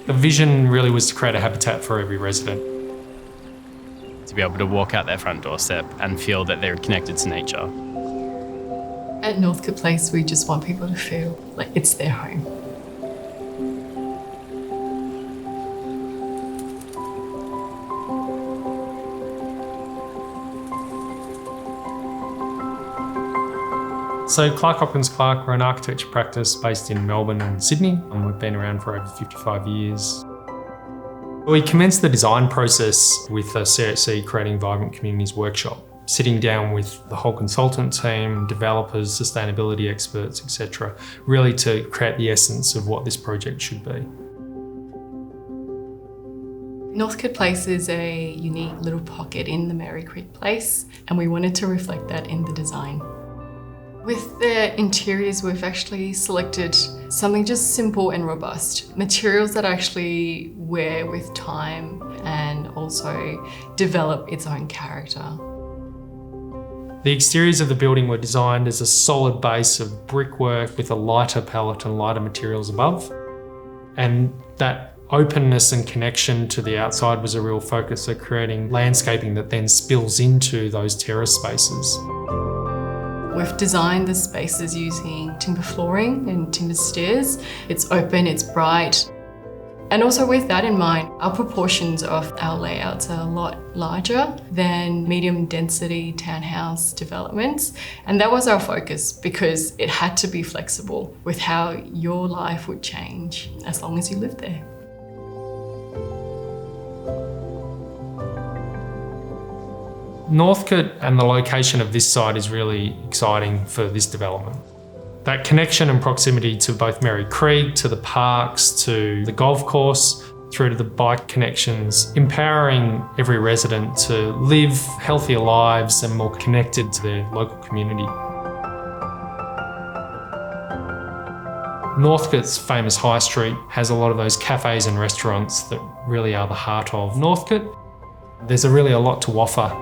The vision really was to create a habitat for every resident. To be able to walk out their front doorstep and feel that they're connected to nature. At Northcote Place, we just want people to feel like it's their home. So Clark Hopkins Clark, we're an architecture practice based in Melbourne and Sydney, and we've been around for over 55 years. We commenced the design process with a CHC Creating Vibrant Communities workshop, sitting down with the whole consultant team, developers, sustainability experts, etc., really to create the essence of what this project should be. Northcote Place is a unique little pocket in the Merri Creek Place, and we wanted to reflect that in the design. With the interiors, we've actually selected something just simple and robust. Materials that actually wear with time and also develop its own character. The exteriors of the building were designed as a solid base of brickwork with a lighter palette and lighter materials above. And that openness and connection to the outside was a real focus of creating landscaping that then spills into those terrace spaces. We've designed the spaces using timber flooring and timber stairs. It's open, it's bright. And also with that in mind, our proportions of our layouts are a lot larger than medium density townhouse developments. And that was our focus because it had to be flexible with how your life would change as long as you lived there. Northcote and the location of this site is really exciting for this development. That connection and proximity to both Merri Creek, to the parks, to the golf course, through to the bike connections, empowering every resident to live healthier lives and more connected to their local community. Northcote's famous High Street has a lot of those cafes and restaurants that really are the heart of Northcote. There's really a lot to offer.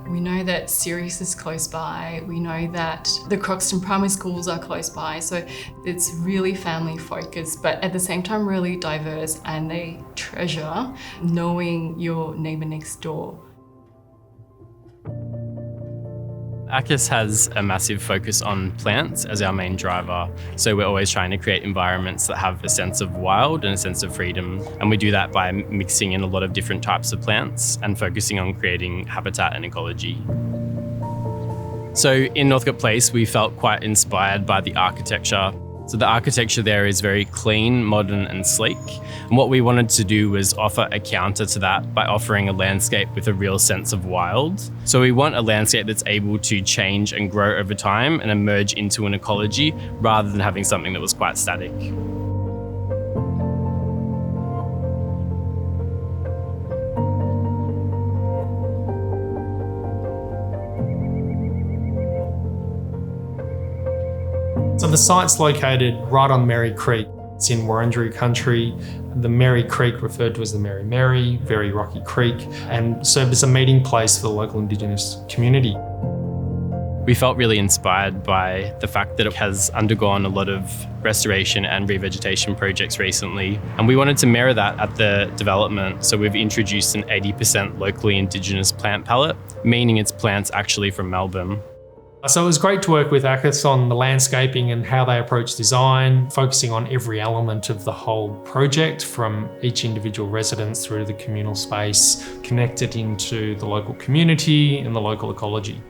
We know that Sirius is close by. We know that the Croxton primary schools are close by. So it's really family focused, but at the same time really diverse, and they treasure knowing your neighbour next door. ACCUS has a massive focus on plants as our main driver. So we're always trying to create environments that have a sense of wild and a sense of freedom. And we do that by mixing in a lot of different types of plants and focusing on creating habitat and ecology. So in Northcote Place, we felt quite inspired by the architecture. So the architecture there is very clean, modern and sleek. And what we wanted to do was offer a counter to that by offering a landscape with a real sense of wild. So we want a landscape that's able to change and grow over time and emerge into an ecology rather than having something that was quite static. So the site's located right on Merri Creek. It's in Wurundjeri country. The Merri Creek, referred to as the Merri, very rocky creek, and served as a meeting place for the local Indigenous community. We felt really inspired by the fact that it has undergone a lot of restoration and revegetation projects recently, and we wanted to mirror that at the development. So we've introduced an 80% locally Indigenous plant palette, meaning it's plants actually from Melbourne. So it was great to work with ACCUS on the landscaping and how they approach design, focusing on every element of the whole project, from each individual residence through to the communal space, connected into the local community and the local ecology.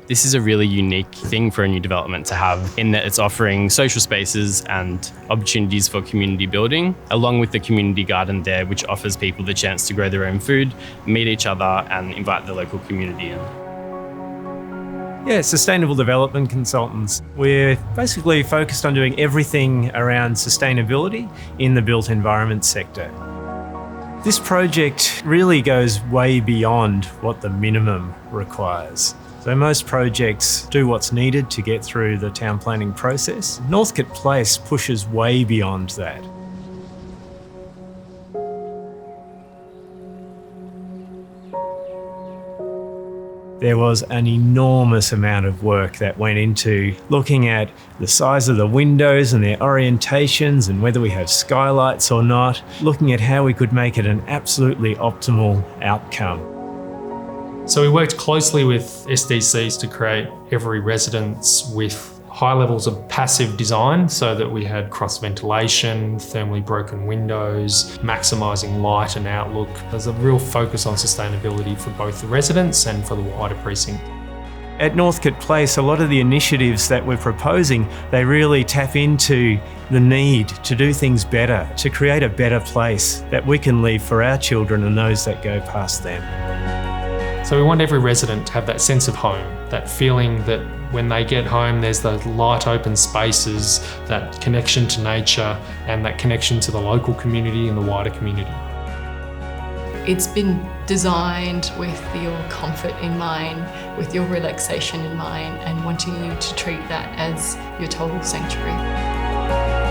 This is a really unique thing for a new development to have, in that it's offering social spaces and opportunities for community building, along with the community garden there, which offers people the chance to grow their own food, meet each other and invite the local community in. Yeah, sustainable development consultants. We're basically focused on doing everything around sustainability in the built environment sector. This project really goes way beyond what the minimum requires. So most projects do what's needed to get through the town planning process. Northcote Place pushes way beyond that. There was an enormous amount of work that went into looking at the size of the windows and their orientations and whether we have skylights or not, looking at how we could make it an absolutely optimal outcome. So we worked closely with SDCs to create every residence with high levels of passive design so that we had cross ventilation, thermally broken windows, maximising light and outlook. There's a real focus on sustainability for both the residents and for the wider precinct. At Northcote Place, a lot of the initiatives that we're proposing, they really tap into the need to do things better, to create a better place that we can leave for our children and those that go past them. So we want every resident to have that sense of home, that feeling that when they get home there's those light open spaces, that connection to nature and that connection to the local community and the wider community. It's been designed with your comfort in mind, with your relaxation in mind, and wanting you to treat that as your total sanctuary.